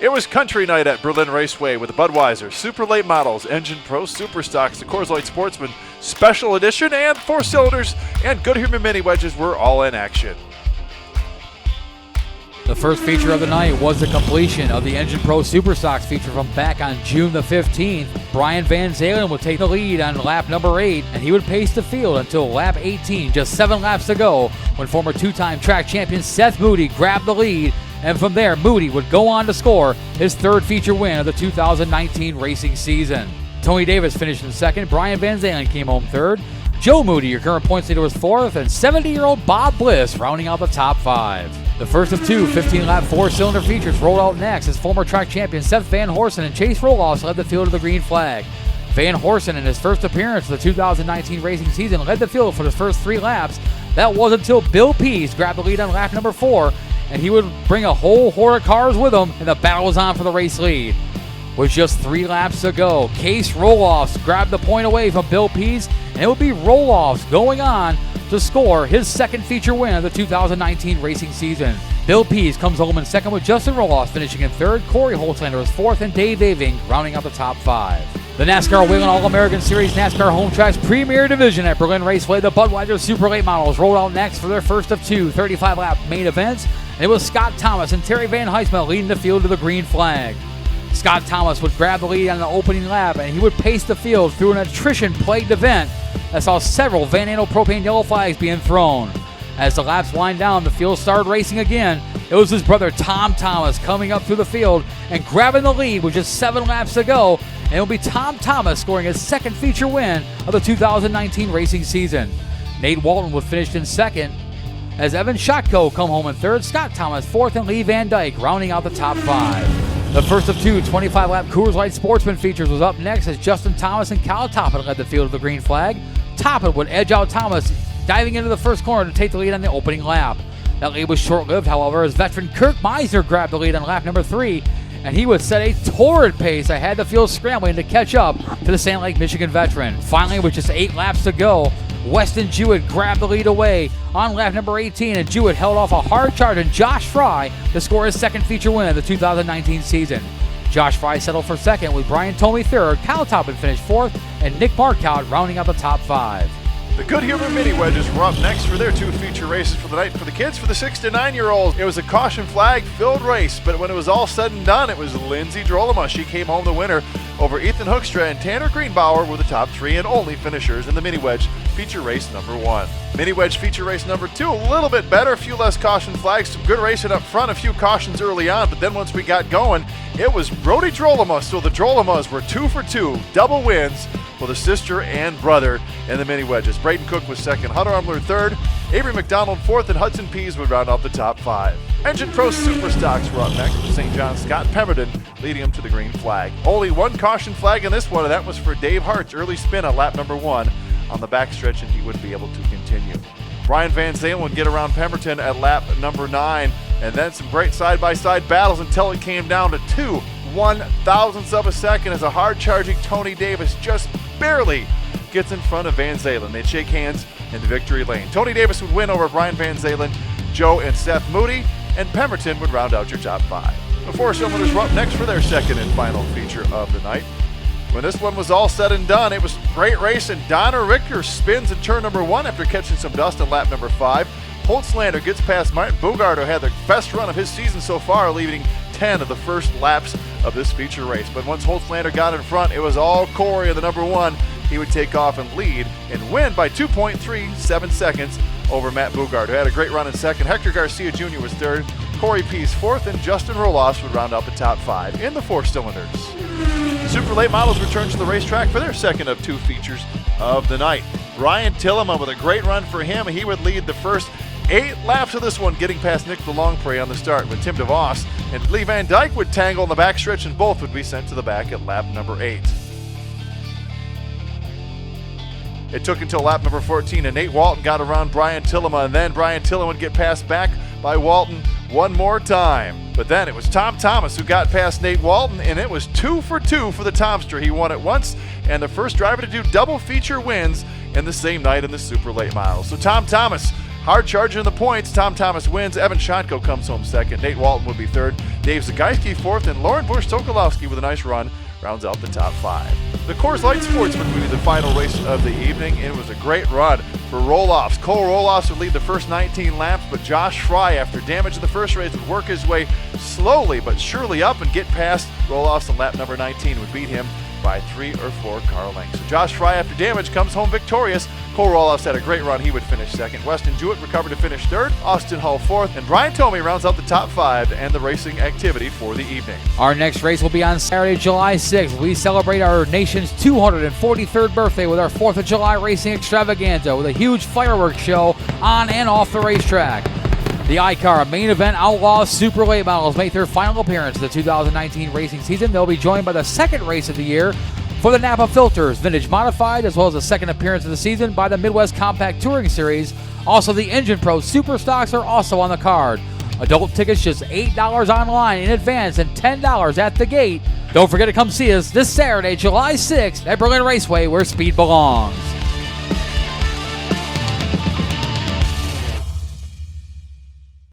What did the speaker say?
It was country night at Berlin Raceway with the Budweiser Super Late Models, Engine Pro Super Stocks, the Coors Lite Sportsman Special Edition, and 4 cylinders and Good Human Mini Wedges were all in action. The first feature of the night was the completion of the Engine Pro Super Sox feature from back on June the 15th. Brian Van Zalen would take the lead on lap number 8, and he would pace the field until lap 18, just 7 laps to go, when former 2-time track champion Seth Moody grabbed the lead. And from there, Moody would go on to score his 3rd feature win of the 2019 racing season. Tony Davis finished in 2nd. Brian Van Zalen came home 3rd. Joe Moody, your current points leader, was 4th. And 70-year-old Bob Bliss rounding out the top 5. The first of 2 15-lap 4-cylinder features rolled out next as former track champion Seth Van Horsen and Chase Roelofs led the field to the green flag. Van Horsen, in his first appearance of the 2019 racing season, led the field for the first 3 laps. That was until Bill Pease grabbed the lead on lap number 4, and he would bring a whole horde of cars with him, and the battle was on for the race lead. With just 3 laps to go, Case Roelofs grabbed the point away from Bill Pease, and it would be Roelofs going on to score his 2nd feature win of the 2019 racing season. Bill Pease comes home in 2nd with Justin Roelofs finishing in 3rd. Corey Holtzlander was 4th, and Dave Aving rounding out the top 5. The NASCAR Whelen AllAmerican Series NASCAR Home Track's premier division at Berlin Raceway, the Budweiser Super Late Models rolled out next for their first of 2 35-lap main events. And it was Scott Thomas and Terry Van Huysma leading the field to the green flag. Scott Thomas would grab the lead on the opening lap, and he would pace the field through an attrition-plagued event that saw several Van Andel propane yellow flags being thrown. As the laps wind down, the field started racing again. It was his brother Tom Thomas coming up through the field and grabbing the lead with just 7 laps to go. And it will be Tom Thomas scoring his 2nd feature win of the 2019 racing season. Nate Walton would finish in 2nd. As Evan Shotko come home in 3rd, Scott Thomas 4th, and Lee Van Dyke rounding out the top 5. The first of 2 25-lap Coors Lite Sportsman features was up next as Justin Thomas and Cal Toppin led the field to the green flag. Toppin would edge out Thomas, diving into the first corner to take the lead on the opening lap. That lead was short-lived, however, as veteran Kirk Meisner grabbed the lead on lap number 3, and he would set a torrid pace that had the field scrambling to catch up to the Sand Lake, Michigan veteran. Finally, with just 8 laps to go, Weston Jewett grabbed the lead away on lap number 18, and Jewett held off a hard-charging Josh Frye to score his 2nd feature win of the 2019 season. Josh Frye settled for 2nd, with Brian Tomey 3rd, Cal Toppin finished 4th, and Nick Markout rounding out the top 5. The Good Human Mini Wedges were up next for their 2 feature races for the night for the kids. For the 6 to 9-year-olds, it was a caution flag-filled race, but when it was all said and done, it was Lynnsey Drolema. She came home the winner over Ethan Hoekstra and Tanner Greenbauer were the top 3 and only finishers in the Mini Wedge feature race number 1. Mini Wedge feature race number 2, a little bit better, a few less caution flags, some good racing up front, a few cautions early on, but then once we got going, it was Brody Drolema. So the Drolemas were 2 for 2, double wins for the sister and brother in the Mini Wedges. Braden Cook was 2nd, Hunter Umler 3rd, Avery McDonald 4th, and Hudson Pease would round off the top 5. Engine Pro Super Stocks were up next with St. John Scott Pemberton leading him to the green flag. Only 1 caution flag in this one, and that was for Dave Hart's early spin on lap number 1 on the backstretch, and he wouldn't be able to continue. Brian Van Zalen would get around Pemberton at lap number 9, and then some great side-by-side battles until it came down to 2 1/1000ths of a second as a hard-charging Tony Davis just barely gets in front of Van Zalen. They'd shake hands in the victory lane. Tony Davis would win over Brian Van Zalen, Joe and Seth Moody, and Pemberton would round out your top 5. The 4 cylinders were up next for their 2nd and final feature of the night. When this one was all said and done, it was great racing. Donna Richter spins in turn number 1 after catching some dust on lap number 5. Holtzlander gets past Martin Bugard, who had the best run of his season so far, leading 10 of the first laps of this feature race. But once Holtzlander got in front, it was all Corey of the number 1. He would take off and lead and win by 2.37 seconds over Matt Bugard, who had a great run in 2nd. Hector Garcia Jr. was 3rd, Corey Pease 4th, and Justin Roelofs would round out the top 5 in the 4 cylinders. The Super Late Models returned to the racetrack for their 2nd of 2 features of the night. Brian Tillema with a great run for him. He would lead the first 8 laps of this one, getting past Nick DeLongpre on the start, when Tim DeVos and Lee Van Dyke would tangle in the backstretch, and both would be sent to the back at lap number 8. It took until lap number 14, and Nate Walton got around Brian Tillema, and then Brian Tillema would get passed back by Walton one more time. But then it was Tom Thomas who got past Nate Walton, and it was 2 for 2 for the Tomster. He won it once, and the first driver to do double feature wins in the same night in the Super Late Models. So Tom Thomas Hard charging in the points, Tom Thomas wins. Evan Shotko comes home second. Nate Walton would be third. Dave Zagajski fourth, and Lauren Bush-Sokolowski with a nice run rounds out the top 5. The Coors Lite Sportsman would be the final race of the evening. It was a great run for Roelofs. Cole Roelofs would lead the first 19 laps, but Josh Frye, after damage in the first race, would work his way slowly but surely up and get past Roelofs on lap number 19, would beat him by 3 or 4 car lengths. So Josh Frye, after damage, comes home victorious. Cole Roelofs had a great run. He would finish second. Weston Jewett recovered to finish third. Austin Hull fourth. And Brian Tomey rounds out the top 5 to end the racing activity for the evening. Our next race will be on Saturday, July 6th. We celebrate our nation's 243rd birthday with our 4th of July racing extravaganza with a huge fireworks show on and off the racetrack. The iCar main event Outlaw Super Late Models make their final appearance of the 2019 racing season. They'll be joined by the second race of the year for the Napa Filters Vintage Modified, as well as the second appearance of the season by the Midwest Compact Touring Series. Also, the Engine Pro Super Stocks are also on the card. Adult tickets just $8 online in advance and $10 at the gate. Don't forget to come see us this Saturday, July 6th at Berlin Raceway, where speed belongs.